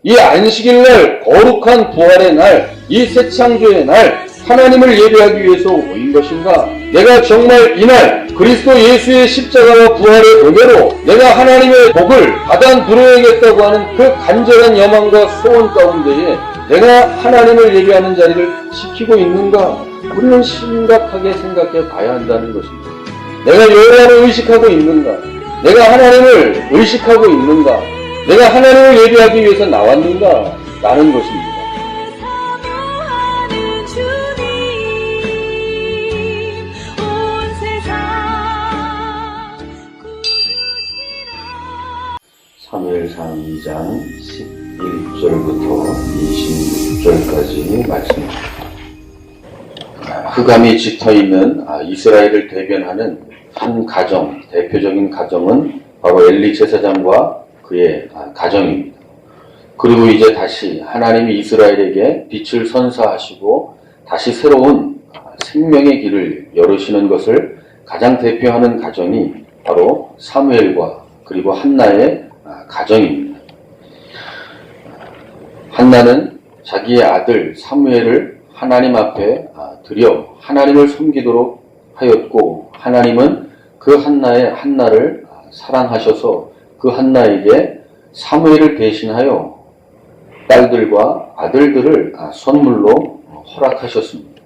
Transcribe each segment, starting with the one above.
이 안식일날, 거룩한 부활의 날, 이 새창조의 날 하나님을 예배하기 위해서 모인 것인가? 내가 정말 이날 그리스도 예수의 십자가와 부활의 은혜로 내가 하나님의 복을 받아 누려야겠다고 하는 그 간절한 여망과 소원 가운데에 내가 하나님을 예배하는 자리를 지키고 있는가? 우리는 심각하게 생각해 봐야 한다는 것입니다. 내가 여호와를 의식하고 있는가? 내가 하나님을 의식하고 있는가? 내가 하나님을 예배하기 위해서 나왔는가? 라는 것입니다. 사무엘상 2장 11절부터 26절까지 말씀입니다. 흑암이 짙어있는 이스라엘을 대변하는 한 가정, 대표적인 가정은 바로 엘리 제사장과 그의 가정입니다. 그리고 이제 다시 하나님이 이스라엘에게 빛을 선사하시고 다시 새로운 생명의 길을 열으시는 것을 가장 대표하는 가정이 바로 사무엘과 그리고 한나의 가정입니다. 한나는 자기의 아들 사무엘을 하나님 앞에 드려 하나님을 섬기도록 하였고, 하나님은 그 한나를 사랑하셔서 그 한나에게 사무엘을 대신하여 딸들과 아들들을 선물로 허락하셨습니다.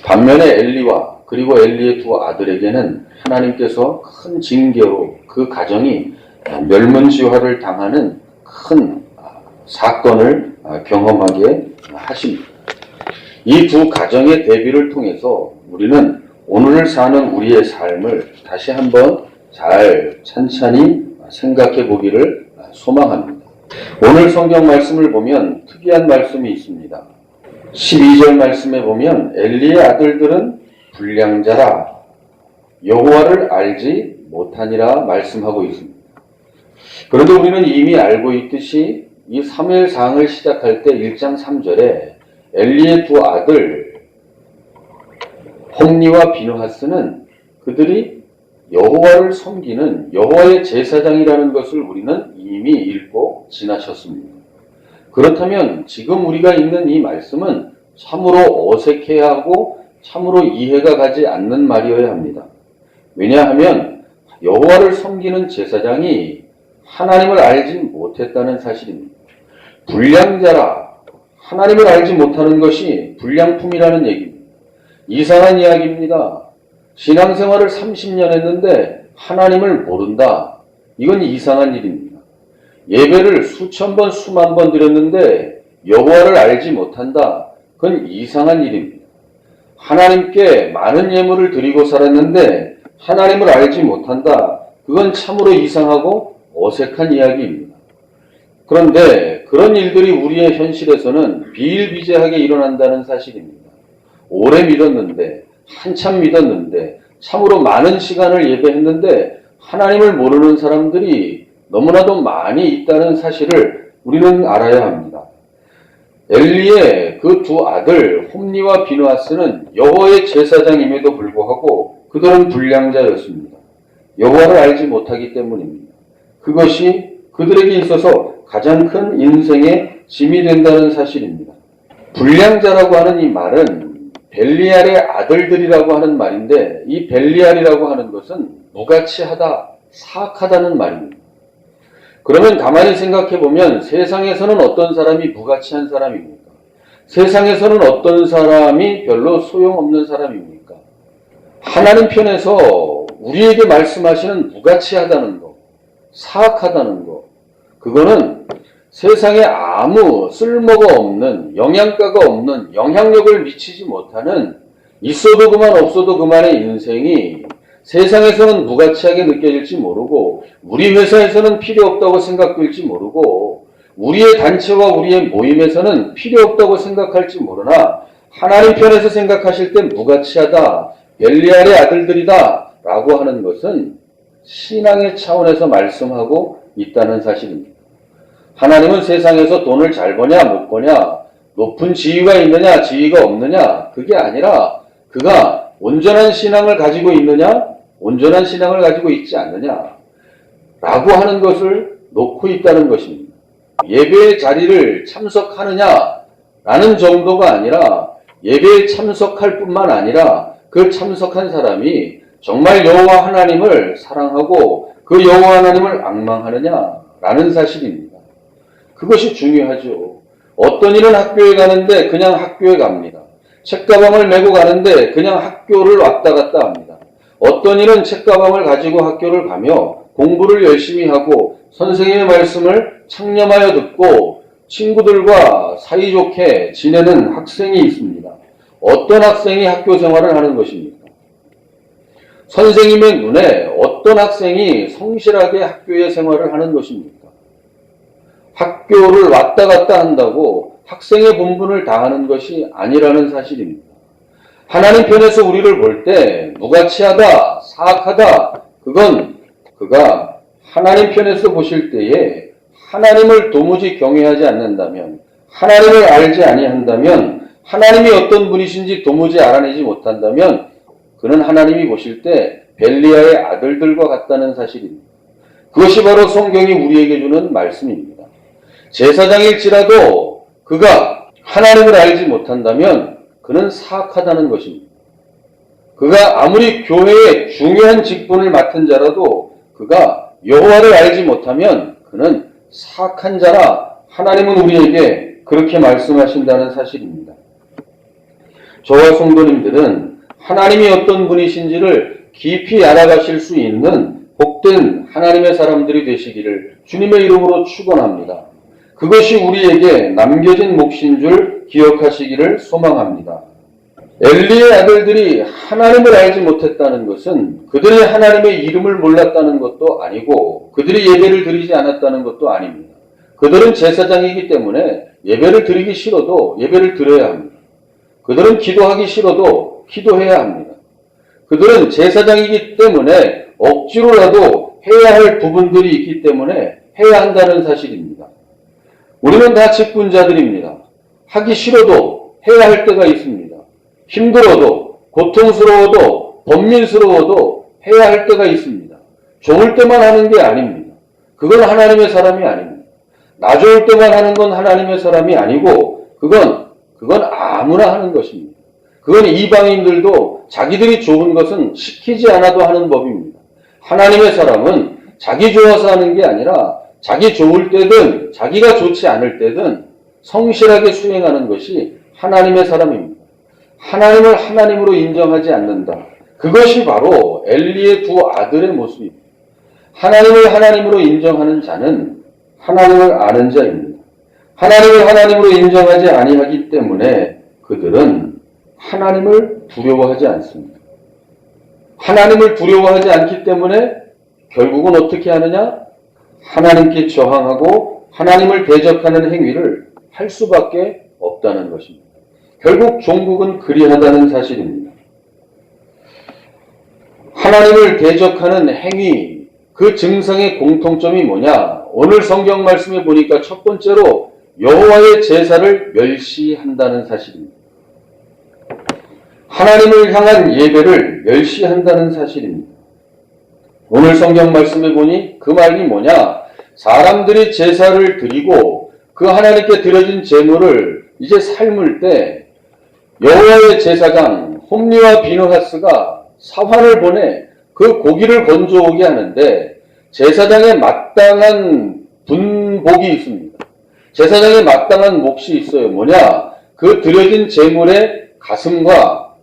반면에 엘리와 그리고 엘리의 두 아들에게는 하나님께서 큰 징계로 그 가정이 멸문지화를 당하는 큰 사건을 경험하게 하십니다. 이 두 가정의 대비를 통해서 우리는 오늘 사는 우리의 삶을 다시 한번 잘 찬찬히 생각해 보기를 소망합니다. 오늘 성경 말씀을 보면 특이한 말씀이 있습니다. 12절 말씀에 보면 엘리의 아들들은 불량자라 여호와를 알지 못하니라 말씀하고 있습니다. 그런데 우리는 이미 알고 있듯이 이 사무엘상을 시작할 때 1장 3절에 엘리의 두 아들 홈니와 비느하스는 그들이 여호와를 섬기는 여호와의 제사장이라는 것을 우리는 이미 읽고 지나쳤습니다. 그렇다면 지금 우리가 읽는 이 말씀은 참으로 어색해하고 참으로 이해가 가지 않는 말이어야 합니다. 왜냐하면 여호와를 섬기는 제사장이 하나님을 알지 못했다는 사실입니다. 불량자라, 하나님을 알지 못하는 것이 불량품이라는 얘기입니다. 이상한 이야기입니다. 신앙생활을 30년 했는데 하나님을 모른다. 이건 이상한 일입니다. 예배를 수천 번, 수만 번 드렸는데 여호와를 알지 못한다. 그건 이상한 일입니다. 하나님께 많은 예물을 드리고 살았는데 하나님을 알지 못한다. 그건 참으로 이상하고 어색한 이야기입니다. 그런데 그런 일들이 우리의 현실에서는 비일비재하게 일어난다는 사실입니다. 오래 믿었는데, 한참 믿었는데, 참으로 많은 시간을 예배했는데 하나님을 모르는 사람들이 너무나도 많이 있다는 사실을 우리는 알아야 합니다. 엘리의 그 두 아들 홈니와 비느하스는 여호와의 제사장임에도 불구하고 그들은 불량자였습니다. 여호와를 알지 못하기 때문입니다. 그것이 그들에게 있어서 가장 큰 인생의 짐이 된다는 사실입니다. 불량자라고 하는 이 말은 벨리알의 아들들이라고 하는 말인데, 이 벨리알이라고 하는 것은 무가치하다, 사악하다는 말입니다. 그러면 가만히 생각해 보면 세상에서는 어떤 사람이 무가치한 사람입니까? 세상에서는 어떤 사람이 별로 소용없는 사람입니까? 하나님 편에서 우리에게 말씀하시는 무가치하다는 것, 사악하다는 것, 그거는 세상에 아무 쓸모가 없는, 영양가가 없는, 영향력을 미치지 못하는, 있어도 그만 없어도 그만의 인생이 세상에서는 무가치하게 느껴질지 모르고, 우리 회사에서는 필요 없다고 생각될지 모르고, 우리의 단체와 우리의 모임에서는 필요 없다고 생각할지 모르나 하나님 편에서 생각하실 땐 무가치하다, 벨리알의 아들들이다 라고 하는 것은 신앙의 차원에서 말씀하고 있다는 사실입니다. 하나님은 세상에서 돈을 잘 버냐 못 버냐, 높은 지위가 있느냐 지위가 없느냐, 그게 아니라 그가 온전한 신앙을 가지고 있느냐 온전한 신앙을 가지고 있지 않느냐 라고 하는 것을 놓고 있다는 것입니다. 예배의 자리를 참석하느냐라는 정도가 아니라 예배에 참석할 뿐만 아니라 그 참석한 사람이 정말 여호와 하나님을 사랑하고 그 여호와 하나님을 앙망하느냐라는 사실입니다. 그것이 중요하죠. 어떤 이는 학교에 가는데 그냥 학교에 갑니다. 책가방을 메고 가는데 그냥 학교를 왔다 갔다 합니다. 어떤 이는 책가방을 가지고 학교를 가며 공부를 열심히 하고 선생님의 말씀을 창념하여 듣고 친구들과 사이좋게 지내는 학생이 있습니다. 어떤 학생이 학교 생활을 하는 것입니까? 선생님의 눈에 어떤 학생이 성실하게 학교의 생활을 하는 것입니까? 학교를 왔다 갔다 한다고 학생의 본분을 다하는 것이 아니라는 사실입니다. 하나님 편에서 우리를 볼 때 무가치하다, 사악하다, 그건 그가 하나님 편에서 보실 때에 하나님을 도무지 경외하지 않는다면, 하나님을 알지 아니한다면, 하나님이 어떤 분이신지 도무지 알아내지 못한다면 그는 하나님이 보실 때 벨리아의 아들들과 같다는 사실입니다. 그것이 바로 성경이 우리에게 주는 말씀입니다. 제사장일지라도 그가 하나님을 알지 못한다면 그는 사악하다는 것입니다. 그가 아무리 교회의 중요한 직분을 맡은 자라도 그가 여호와를 알지 못하면 그는 사악한 자라 하나님은 우리에게 그렇게 말씀하신다는 사실입니다. 저와 성도님들은 하나님이 어떤 분이신지를 깊이 알아가실 수 있는 복된 하나님의 사람들이 되시기를 주님의 이름으로 축원합니다. 그것이 우리에게 남겨진 몫인 줄 기억하시기를 소망합니다. 엘리의 아들들이 하나님을 알지 못했다는 것은 그들이 하나님의 이름을 몰랐다는 것도 아니고 그들이 예배를 드리지 않았다는 것도 아닙니다. 그들은 제사장이기 때문에 예배를 드리기 싫어도 예배를 드려야 합니다. 그들은 기도하기 싫어도 기도해야 합니다. 그들은 제사장이기 때문에 억지로라도 해야 할 부분들이 있기 때문에 해야 한다는 사실입니다. 우리는 다 직분자들입니다. 하기 싫어도 해야 할 때가 있습니다. 힘들어도, 고통스러워도, 번민스러워도 해야 할 때가 있습니다. 좋을 때만 하는 게 아닙니다. 그건 하나님의 사람이 아닙니다. 나 좋을 때만 하는 건 하나님의 사람이 아니고 그건 아무나 하는 것입니다. 그건 이방인들도 자기들이 좋은 것은 시키지 않아도 하는 법입니다. 하나님의 사람은 자기 좋아서 하는 게 아니라 자기 좋을 때든 자기가 좋지 않을 때든 성실하게 수행하는 것이 하나님의 사람입니다. 하나님을 하나님으로 인정하지 않는다. 그것이 바로 엘리의 두 아들의 모습입니다. 하나님을 하나님으로 인정하는 자는 하나님을 아는 자입니다. 하나님을 하나님으로 인정하지 아니하기 때문에 그들은 하나님을 두려워하지 않습니다. 하나님을 두려워하지 않기 때문에 결국은 어떻게 하느냐? 하나님께 저항하고 하나님을 대적하는 행위를 할 수밖에 없다는 것입니다. 결국 종국은 그리하다는 사실입니다. 하나님을 대적하는 행위, 그 증상의 공통점이 뭐냐? 오늘 성경 말씀에 보니까 첫 번째로 여호와의 제사를 멸시한다는 사실입니다. 하나님을 향한 예배를 멸시한다는 사실입니다. 오늘 성경 말씀에 보니 그 말이 뭐냐? 사람들이 제사를 드리고 그 하나님께 드려진 제물을 이제 삶을 때 여호와의 제사장 홈리와 비느하스가 사환을 보내 그 고기를 건져오게 하는데 제사장의 마땅한 분복이 있습니다. 제사장의 마땅한 몫이 있어요. 뭐냐? 그 드려진 제물의 가슴과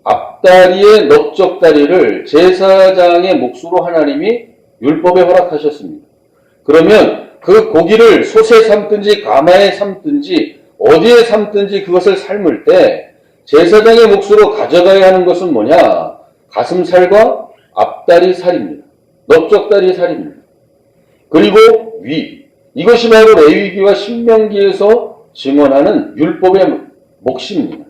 앞다리의 넓적다리를 제사장의 몫으로 하나님이 율법에 허락하셨습니다. 그러면 그 고기를 솥에 삶든지 가마에 삶든지 어디에 삶든지 그것을 삶을 때 제사장의 몫으로 가져가야 하는 것은 뭐냐? 가슴살과 앞다리 살입니다. 넓적다리 살입니다. 그리고 위. 이것이 바로 레위기와 신명기에서 증언하는 율법의 몫입니다.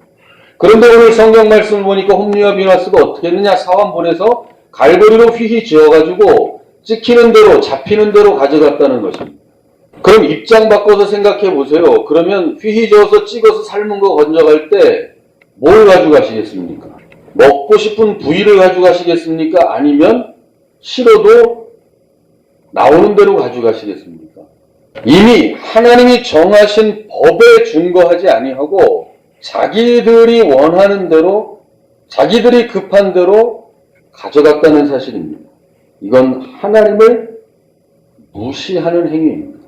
그런데 오늘 성경 말씀을 보니까 홈리와 비느하스가 어떻게 했느냐? 사환 보내서 갈고리로 휘휘 지어가지고 찍히는 대로 잡히는 대로 가져갔다는 것입니다. 그럼 입장 바꿔서 생각해 보세요. 그러면 휘휘 저어서 찍어서 삶은 거 건져갈 때 뭘 가져가시겠습니까? 먹고 싶은 부위를 가져가시겠습니까? 아니면 싫어도 나오는 대로 가져가시겠습니까? 이미 하나님이 정하신 법에 준거하지 아니하고 자기들이 원하는 대로, 자기들이 급한 대로 가져갔다는 사실입니다. 이건 하나님을 무시하는 행위입니다.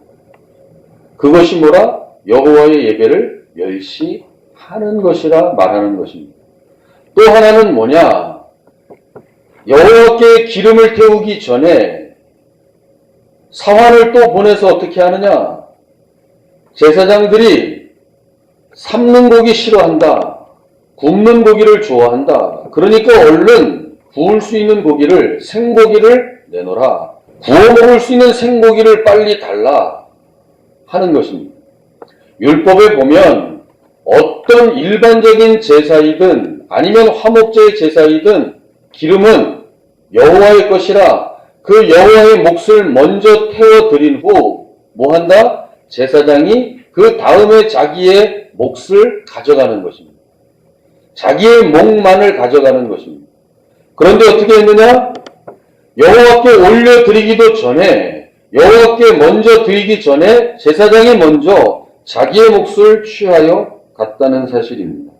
그것이 뭐라? 여호와의 예배를 멸시하는 것이라 말하는 것입니다. 또 하나는 뭐냐? 여호와께 기름을 태우기 전에 사환을 또 보내서 어떻게 하느냐? 제사장들이 삶는 고기 싫어한다. 굽는 고기를 좋아한다. 그러니까 얼른 구울 수 있는 고기를, 생고기를 내놓으라. 구워 먹을 수 있는 생고기를 빨리 달라 하는 것입니다. 율법에 보면 어떤 일반적인 제사이든 아니면 화목제의 제사이든 기름은 여호와의 것이라 그 여호와의 몫을 먼저 태워드린 후 뭐한다? 제사장이 그 다음에 자기의 몫을 가져가는 것입니다. 자기의 몫만을 가져가는 것입니다. 그런데 어떻게 했느냐? 여호와께 올려드리기도 전에, 여호와께 먼저 드리기 전에 제사장이 먼저 자기의 몫을 취하여 갔다는 사실입니다.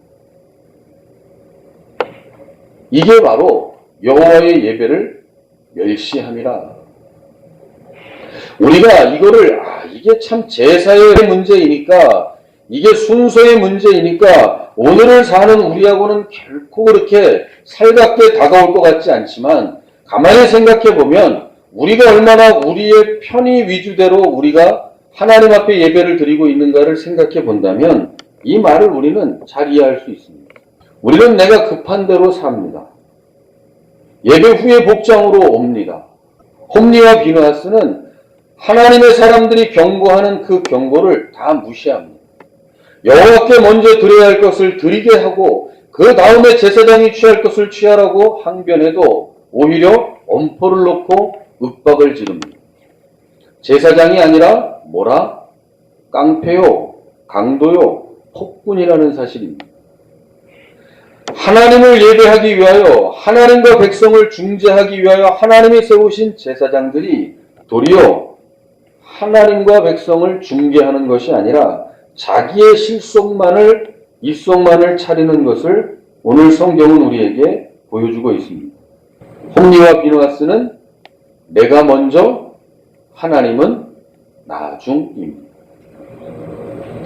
이게 바로 여호와의 예배를 멸시함이라. 우리가 이거를 이게 참 제사의 문제이니까, 이게 순서의 문제이니까 오늘을 사는 우리하고는 결코 그렇게 살갑게 다가올 것 같지 않지만 가만히 생각해 보면 우리가 얼마나 우리의 편의 위주대로 우리가 하나님 앞에 예배를 드리고 있는가를 생각해 본다면 이 말을 우리는 잘 이해할 수 있습니다. 우리는 내가 급한 대로 삽니다. 예배 후에 복장으로 옵니다. 홈리와 비누아스는 하나님의 사람들이 경고하는 그 경고를 다 무시합니다. 여호와께 먼저 드려야 할 것을 드리게 하고 그 다음에 제사장이 취할 것을 취하라고 항변해도 오히려 엄포를 놓고 윽박을 지릅니다. 제사장이 아니라 뭐라? 깡패요, 강도요, 폭군이라는 사실입니다. 하나님을 예배하기 위하여 하나님과 백성을 중재하기 위하여 하나님이 세우신 제사장들이 도리어 하나님과 백성을 중개하는 것이 아니라 자기의 실속만을, 입속만을 차리는 것을 오늘 성경은 우리에게 보여주고 있습니다. 홈리와 비누아스는 내가 먼저, 하나님은 나중입니다.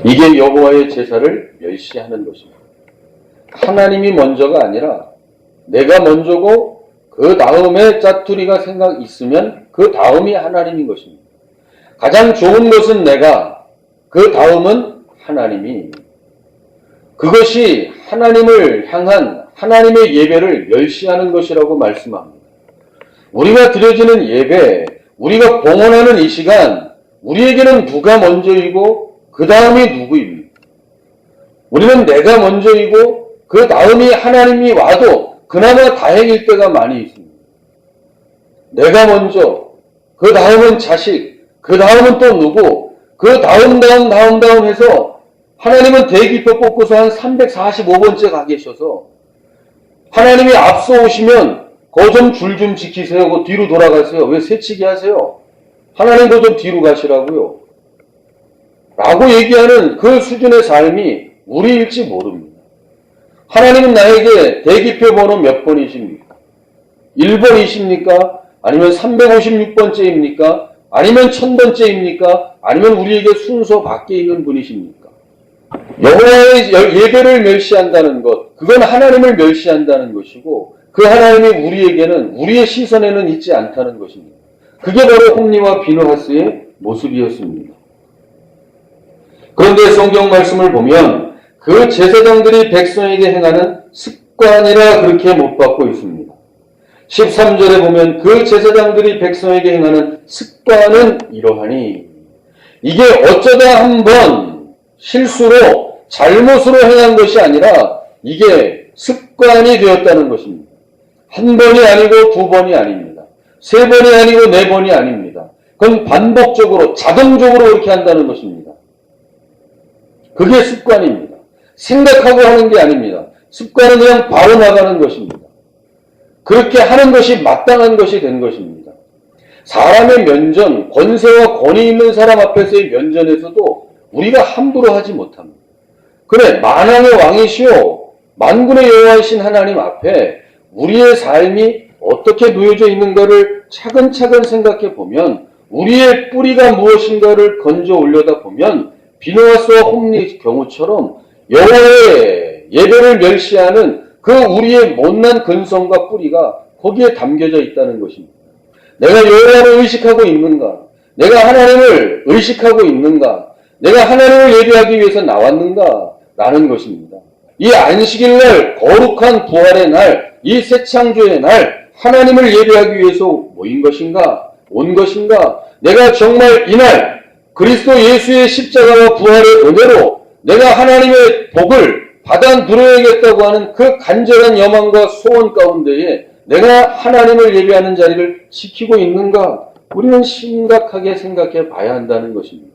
이게 여호와의 제사를 멸시하는 것입니다. 하나님이 먼저가 아니라 내가 먼저고 그 다음에 짜투리가 생각 있으면 그 다음이 하나님인 것입니다. 가장 좋은 것은 내가, 그 다음은 하나님이. 그것이 하나님을 향한 하나님의 예배를 멸시하는 것이라고 말씀합니다. 우리가 드려지는 예배, 우리가 봉헌하는 이 시간, 우리에게는 누가 먼저이고 그 다음이 누구입니까? 우리는 내가 먼저이고 그 다음이 하나님이 와도 그나마 다행일 때가 많이 있습니다. 내가 먼저, 그 다음은 자식, 그 다음은 또 누구, 그 다음 해서 하나님은 대기표 뽑고서 한 345번째 가 계셔서 하나님이 앞서 오시면 거 좀 줄 좀 지키세요. 그 뒤로 돌아가세요. 왜 새치기 하세요? 하나님도 좀 뒤로 가시라고요. 라고 얘기하는 그 수준의 삶이 우리일지 모릅니다. 하나님은 나에게 대기표 번호 몇 번이십니까? 1번이십니까? 아니면 356번째입니까? 아니면 1000번째입니까? 아니면 우리에게 순서 밖에 있는 분이십니까? 여호와의 예배를 멸시한다는 것, 그건 하나님을 멸시한다는 것이고 그 하나님이 우리에게는, 우리의 시선에는 있지 않다는 것입니다. 그게 바로 홈리와 비누하스의 모습이었습니다. 그런데 성경 말씀을 보면 그 제사장들이 백성에게 행하는 습관이라 그렇게 못 받고 있습니다. 13절에 보면 그 제사장들이 백성에게 행하는 습관은 이러하니, 이게 어쩌다 한번 실수로 잘못으로 행한 것이 아니라 이게 습관이 되었다는 것입니다. 한 번이 아니고 두 번이 아닙니다. 세 번이 아니고 네 번이 아닙니다. 그건 반복적으로, 자동적으로 그렇게 한다는 것입니다. 그게 습관입니다. 생각하고 하는 게 아닙니다. 습관은 그냥 바로 나가는 것입니다. 그렇게 하는 것이 마땅한 것이 된 것입니다. 사람의 면전, 권세와 권위 있는 사람 앞에서의 면전에서도 우리가 함부로 하지 못합니다. 그래, 만왕의 왕이시오 만군의 여호와이신 하나님 앞에 우리의 삶이 어떻게 놓여져 있는가를 차근차근 생각해 보면 우리의 뿌리가 무엇인가를 건져 올려다 보면 비느하스와 홈리의 경우처럼 여호와의 예배를 멸시하는 그 우리의 못난 근성과 뿌리가 거기에 담겨져 있다는 것입니다. 내가 여호와를 의식하고 있는가? 내가 하나님을 의식하고 있는가? 내가 하나님을 예배하기 위해서 나왔는가? 라는 것입니다. 이 안식일날, 거룩한 부활의 날, 이 새창조의 날, 하나님을 예배하기 위해서 모인 것인가? 온 것인가? 내가 정말 이날 그리스도 예수의 십자가와 부활의 은혜로 내가 하나님의 복을 받아 누려야겠다고 하는 그 간절한 여망과 소원 가운데에 내가 하나님을 예배하는 자리를 지키고 있는가? 우리는 심각하게 생각해 봐야 한다는 것입니다.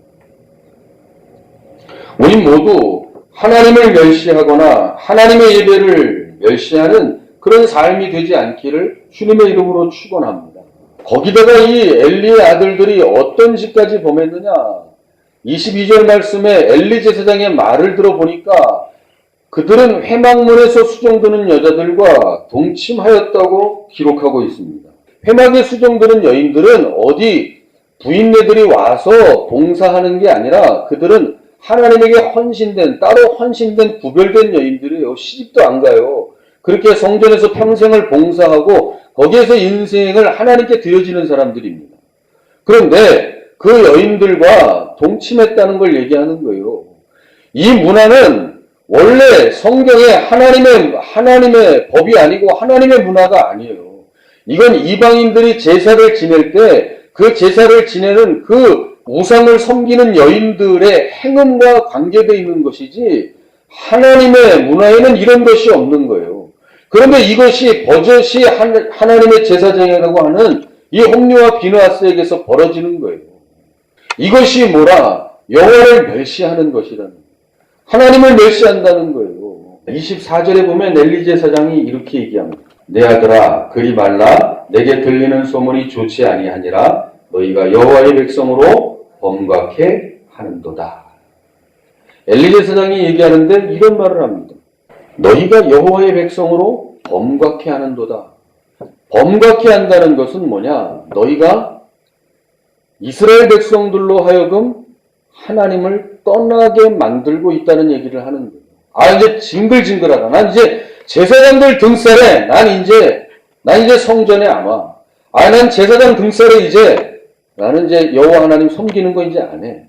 우리 모두 하나님을 멸시하거나 하나님의 예배를 멸시하는 그런 삶이 되지 않기를 주님의 이름으로 축원합니다. 거기다가 이 엘리의 아들들이 어떤 짓까지 범했느냐? 22절 말씀에 엘리 제사장의 말을 들어보니까 그들은 회막문에서 수종드는 여자들과 동침하였다고 기록하고 있습니다. 회막에 수종드는 여인들은 어디 부인네들이 와서 봉사하는 게 아니라 그들은 하나님에게 헌신된, 따로 헌신된 구별된 여인들이에요. 시집도 안 가요. 그렇게 성전에서 평생을 봉사하고 거기에서 인생을 하나님께 드려지는 사람들입니다. 그런데 그 여인들과 동침했다는 걸 얘기하는 거예요. 이 문화는 원래 성경에 하나님의 법이 아니고 하나님의 문화가 아니에요. 이건 이방인들이 제사를 지낼 때 그 제사를 지내는 그 우상을 섬기는 여인들의 행음과 관계되어 있는 것이지 하나님의 문화에는 이런 것이 없는 거예요. 그런데 이것이 버젓이 하나님의 제사장이라고 하는 이 홈리와 비느하스에게서 벌어지는 거예요. 이것이 뭐라? 여호와를 멸시하는 것이라는 거예요. 하나님을 멸시한다는 거예요. 24절에 보면 엘리 제사장이 이렇게 얘기합니다. 내 아들아 그리 말라 내게 들리는 소문이 좋지 아니하니라 너희가 여호와의 백성으로 범각해 하는도다. 엘리 제사장이 얘기하는데 이런 말을 합니다. 너희가 여호와의 백성으로 범각해 하는도다. 범각해 한다는 것은 뭐냐? 너희가 이스라엘 백성들로 하여금 하나님을 떠나게 만들고 있다는 얘기를 하는 거예요. 이제 징글징글하다. 난 이제 제사장들 등살에 난 이제 성전에 안 와. 난 제사장 등살에 나는 이제 여호와 하나님 섬기는 거 이제 안 해.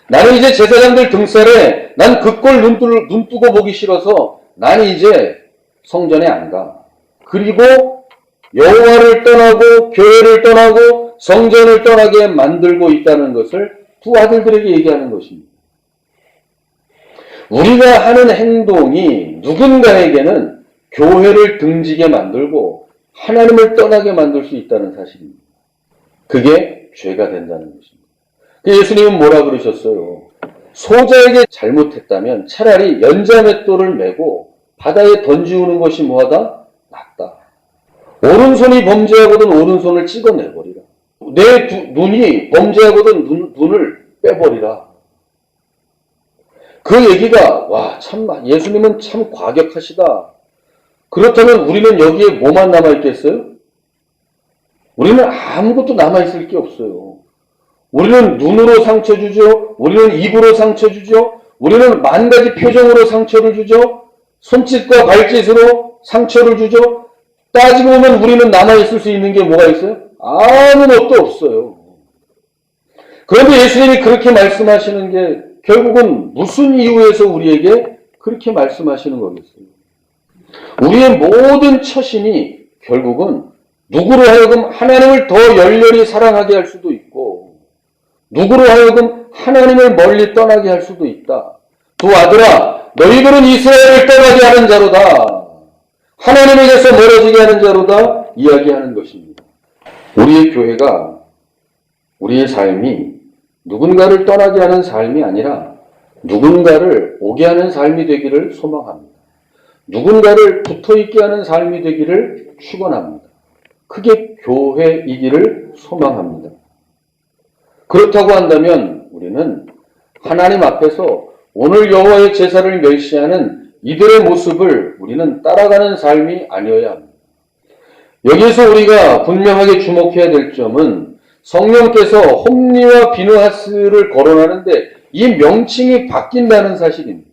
나는 이제 제사장들 등살에 난 그 꼴 눈 뜨고 보기 싫어서 나는 이제 성전에 안 가. 그리고 여호와를 떠나고 교회를 떠나고 성전을 떠나게 만들고 있다는 것을 두 아들들에게 얘기하는 것입니다. 우리가 하는 행동이 누군가에게는 교회를 등지게 만들고 하나님을 떠나게 만들 수 있다는 사실입니다. 그게 죄가 된다는 것입니다. 예수님은 뭐라 그러셨어요? 소자에게 잘못했다면 차라리 연자맷돌을 메고 바다에 던지우는 것이 뭐하다? 낫다. 오른손이 범죄하거든 오른손을 찍어내버리라. 내 눈이 범죄하거든 눈을 빼버리라. 그 얘기가 참 예수님은 참 과격하시다. 그렇다면 우리는 여기에 뭐만 남아있겠어요? 우리는 아무것도 남아있을 게 없어요. 우리는 눈으로 상처 주죠. 우리는 입으로 상처 주죠. 우리는 만 가지 표정으로 상처를 주죠. 손짓과 발짓으로 상처를 주죠. 따지고 보면 우리는 남아있을 수 있는 게 뭐가 있어요? 아무것도 없어요. 그런데 예수님이 그렇게 말씀하시는 게 결국은 무슨 이유에서 우리에게 그렇게 말씀하시는 거겠어요? 우리의 모든 처신이 결국은 누구로 하여금 하나님을 더 열렬히 사랑하게 할 수도 있고 누구로 하여금 하나님을 멀리 떠나게 할 수도 있다. 두 아들아 너희들은 이스라엘을 떠나게 하는 자로다. 하나님에게서 멀어지게 하는 자로다 이야기하는 것입니다. 우리의 교회가 우리의 삶이 누군가를 떠나게 하는 삶이 아니라 누군가를 오게 하는 삶이 되기를 소망합니다. 누군가를 붙어있게 하는 삶이 되기를 축원합니다. 그게 교회이기를 소망합니다. 그렇다고 한다면 우리는 하나님 앞에서 오늘 여호와의 제사를 멸시하는 이들의 모습을 우리는 따라가는 삶이 아니어야 합니다. 여기에서 우리가 분명하게 주목해야 될 점은 성령께서 홈리와 비느하스를 거론하는데 이 명칭이 바뀐다는 사실입니다.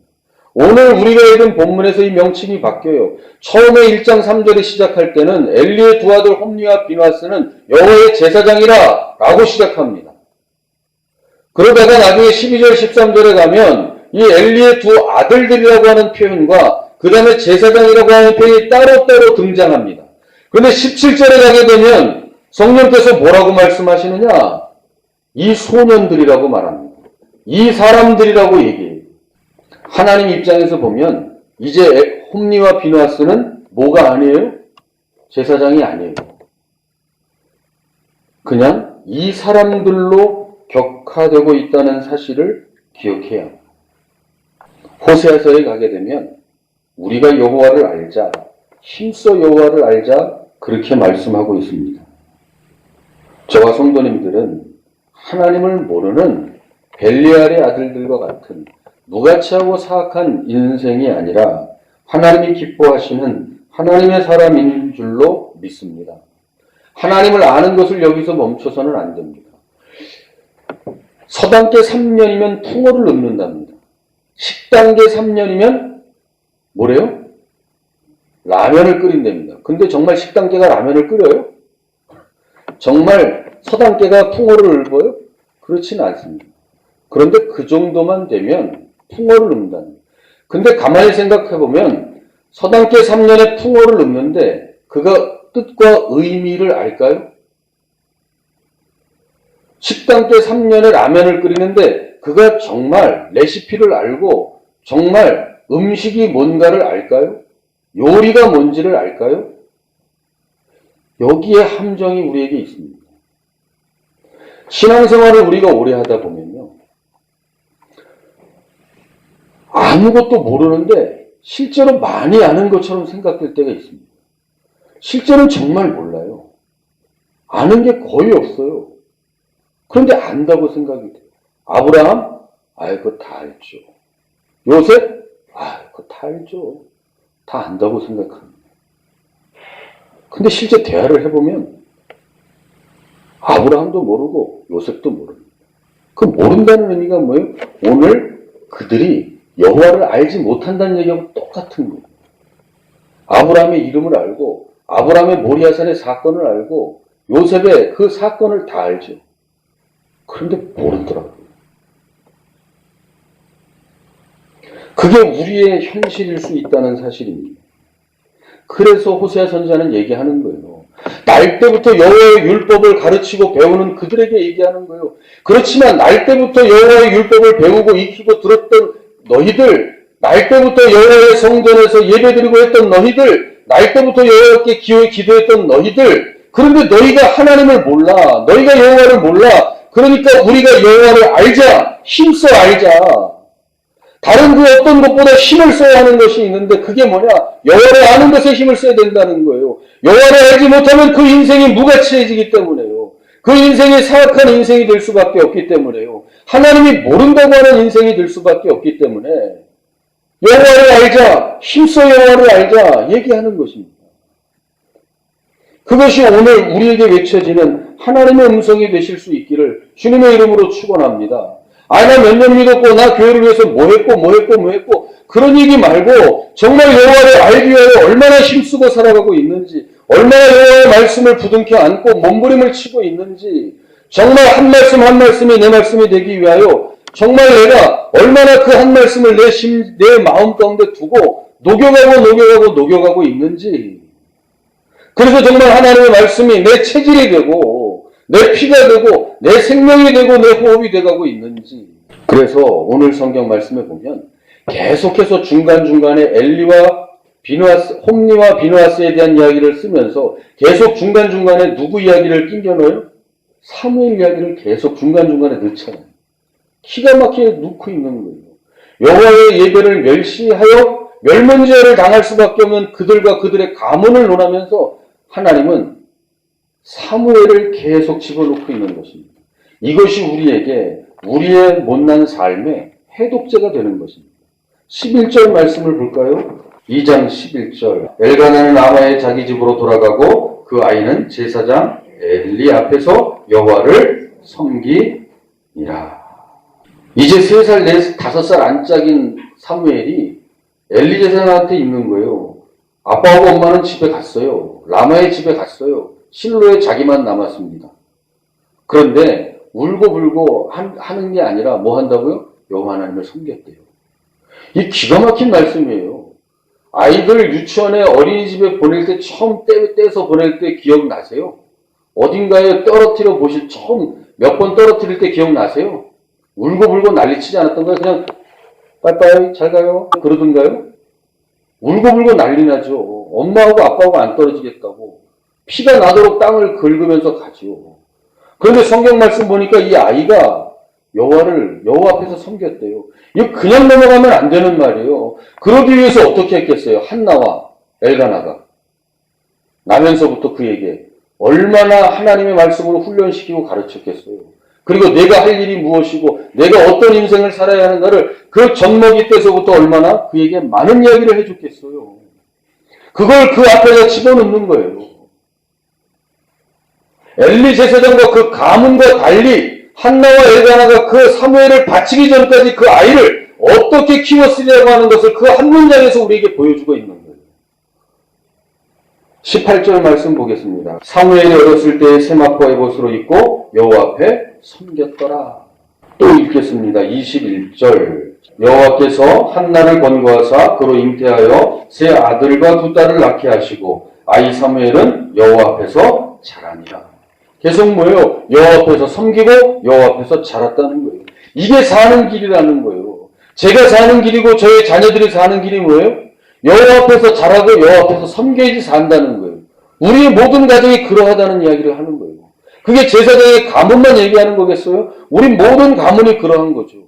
오늘 우리가 읽은 본문에서 이 명칭이 바뀌어요. 처음에 1장 3절에 시작할 때는 엘리의 두 아들 홈리와 비느하스는 여호와의 제사장이라 라고 시작합니다. 그러다가 나중에 12절 13절에 가면 이 엘리의 두 아들들이라고 하는 표현과 그 다음에 제사장이라고 하는 표현이 따로따로 등장합니다. 그런데 17절에 가게 되면 성령께서 뭐라고 말씀하시느냐? 이 소년들이라고 말합니다. 이 사람들이라고 얘기해요. 하나님 입장에서 보면 이제 홈리와 비느하스는 뭐가 아니에요? 제사장이 아니에요. 그냥 이 사람들로 격화되고 있다는 사실을 기억해야 합니다. 호세아서에 가게 되면 우리가 여호와를 알자, 힘써 여호와를 알자 그렇게 말씀하고 있습니다. 저와 성도님들은 하나님을 모르는 벨리알의 아들들과 같은 무가치하고 사악한 인생이 아니라 하나님이 기뻐하시는 하나님의 사람인 줄로 믿습니다. 하나님을 아는 것을 여기서 멈춰서는 안 됩니다. 서당계 3년이면 풍어를 읊는답니다. 식당계 3년이면 뭐래요? 라면을 끓인답니다. 근데 정말 식당계가 라면을 끓여요? 정말 서당계가 풍어를 읊어요? 그렇지는 않습니다. 그런데 그 정도만 되면 풍어를 읊는답니다. 근데 가만히 생각해보면 서당계 3년에 풍어를 읊는데 그가 뜻과 의미를 알까요? 식당계 3년에 라면을 끓이는데 그가 정말 레시피를 알고 정말 음식이 뭔가를 알까요? 요리가 뭔지를 알까요? 여기에 함정이 우리에게 있습니다. 신앙생활을 우리가 오래 하다 보면요. 아무것도 모르는데 실제로 많이 아는 것처럼 생각될 때가 있습니다. 실제로는 정말 몰라요. 아는 게 거의 없어요. 그런데 안다고 생각이 돼요. 아브라함? 그거 다 알죠. 요셉? 그거 다 알죠. 다 안다고 생각합니다. 근데 실제 대화를 해보면 아브라함도 모르고 요셉도 모릅니다. 그 모른다는 의미가 뭐예요? 오늘 그들이 여호와를 알지 못한다는 얘기하고 똑같은 거예요. 아브라함의 이름을 알고 아브라함의 모리아산의 사건을 알고 요셉의 그 사건을 다 알죠. 그런데 모르더라고요. 그게 우리의 현실일 수 있다는 사실입니다. 그래서 호세아 선지자는 얘기하는 거예요. 날 때부터 여호와의 율법을 가르치고 배우는 그들에게 얘기하는 거예요. 그렇지만 날 때부터 여호와의 율법을 배우고 익히고 들었던 너희들, 날 때부터 여호와의 성전에서 예배드리고 했던 너희들, 날 때부터 여호와께 기도했던 너희들, 그런데 너희가 하나님을 몰라, 너희가 여호와를 몰라. 그러니까 우리가 여호와를 알자, 힘써 알자. 다른 그 어떤 것보다 힘을 써야 하는 것이 있는데 그게 뭐냐? 여호와를 아는 것에 힘을 써야 된다는 거예요. 여호와를 알지 못하면 그 인생이 무가치해지기 때문에요. 그 인생이 사악한 인생이 될 수밖에 없기 때문에요. 하나님이 모른다고 하는 인생이 될 수밖에 없기 때문에 여호와를 알자, 힘써 여호와를 알자 얘기하는 것입니다. 그것이 오늘 우리에게 외쳐지는 하나님의 음성이 되실 수 있기를 주님의 이름으로 축원합니다. 나 몇 년 믿었고 나 교회를 위해서 뭐 했고 그런 얘기 말고 정말 여호와를 알기 위하여 얼마나 힘쓰고 살아가고 있는지, 얼마나 여호와의 말씀을 부둥켜 안고 몸부림을 치고 있는지, 정말 한 말씀 한 말씀이 내 말씀이 되기 위하여 정말 내가 얼마나 그 한 말씀을 내 마음 가운데 두고 녹여가고 있는지, 그래서 정말 하나님의 말씀이 내 체질이 되고 내 피가 되고 내 생명이 되고 내 호흡이 돼가고 있는지. 그래서 오늘 성경 말씀에 보면 계속해서 중간중간에 엘리와 비느하스, 홈리와 비느하스에 대한 이야기를 쓰면서 계속 중간중간에 누구 이야기를 끼겨 넣어요? 사무엘 이야기를 계속 중간중간에 넣잖아요. 기가 막히게 넣고 있는 거예요. 여호와의 예배를 멸시하여 멸문제를 당할 수밖에 없는 그들과 그들의 가문을 논하면서 하나님은 사무엘을 계속 집어넣고 있는 것입니다. 이것이 우리에게 우리의 못난 삶의 해독제가 되는 것입니다. 11절 말씀을 볼까요? 2장 11절. 엘가나는 라마의 자기 집으로 돌아가고 그 아이는 제사장 엘리 앞에서 여호와를 섬기니라. 이제 3살, 5살 안짝인 사무엘이 엘리 제사장한테 있는 거예요. 아빠하고 엄마는 집에 갔어요. 라마의 집에 갔어요. 실로에 자기만 남았습니다. 그런데 울고불고 하는 게 아니라 뭐 한다고요? 여호와 하나님을 섬겼대요. 이 기가 막힌 말씀이에요. 아이들 유치원에 어린이집에 보낼 때 처음 떼서 보낼 때 기억나세요? 어딘가에 떨어뜨려 보실 처음 몇 번 떨어뜨릴 때 기억나세요? 울고불고 난리치지 않았던 거예요? 그냥 빠이빠이 잘 가요 그러던가요? 울고불고 난리 나죠. 엄마하고 아빠하고 안 떨어지겠다고 피가 나도록 땅을 긁으면서 가죠. 그런데 성경 말씀 보니까 이 아이가 여호와 앞에서 섬겼대요. 이거 그냥 넘어가면 안 되는 말이에요. 그러기 위해서 어떻게 했겠어요? 한나와 엘가나가 나면서부터 그에게 얼마나 하나님의 말씀으로 훈련시키고 가르쳤겠어요. 그리고 내가 할 일이 무엇이고 내가 어떤 인생을 살아야 하는가를 그 젖먹이 때서부터 얼마나 그에게 많은 이야기를 해줬겠어요. 그걸 그 앞에서 집어넣는 거예요. 엘리 제사장과 그 가문과 달리 한나와 엘가나가 그 사무엘을 바치기 전까지 그 아이를 어떻게 키웠으려고 하는 것을 그 한 문장에서 우리에게 보여주고 있는 거예요. 18절 말씀 보겠습니다. 사무엘이 어렸을 때에 세마포 에봇으로 입고 여호와 앞에 섬겼더라. 또 읽겠습니다. 21절. 여호와께서 한나를 권고하사 그로 잉태하여 세 아들과 2 딸을 낳게 하시고 아이 사무엘은 여호와 앞에서 자라니라. 계속 뭐예요? 여호와 앞에서 섬기고 여호와 앞에서 자랐다는 거예요. 이게 사는 길이라는 거예요. 제가 사는 길이고 저희 자녀들이 사는 길이 뭐예요? 여호와 앞에서 자라고 여호와 앞에서 섬겨야지 산다는 거예요. 우리의 모든 가정이 그러하다는 이야기를 하는 거예요. 그게 제사장의 가문만 얘기하는 거겠어요? 우리 모든 가문이 그러한 거죠.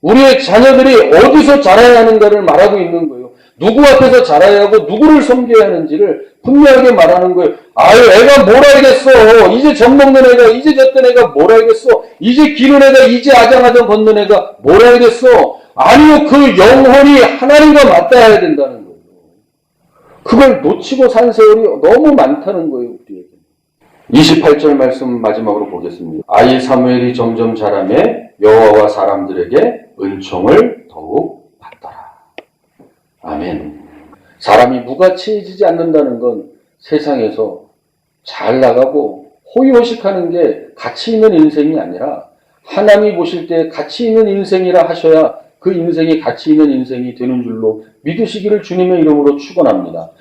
우리의 자녀들이 어디서 자라야 하는가를 말하고 있는 거예요. 누구 앞에서 자라야 하고 누구를 섬겨야 하는지를 분명하게 말하는 거예요. 아유, 애가 뭘 알겠어. 이제 젖 먹는 애가, 이제 젖던 애가 뭘 알겠어. 이제 기른 애가, 이제 아장아장 걷는 애가 뭘 알겠어. 아니요, 그 영혼이 하나님과 맞닿아야 된다는 거예요. 그걸 놓치고 산 세월이 너무 많다는 거예요, 우리에게. 28절 말씀 마지막으로 보겠습니다. 아이 사무엘이 점점 자라매 여호와와 사람들에게 은총을 더욱 받더라. 아멘. 사람이 무가치해지지 않는다는 건 세상에서 잘 나가고 호의호식하는 게 가치 있는 인생이 아니라 하나님이 보실 때 가치 있는 인생이라 하셔야 그 인생이 가치 있는 인생이 되는 줄로 믿으시기를 주님의 이름으로 축원합니다.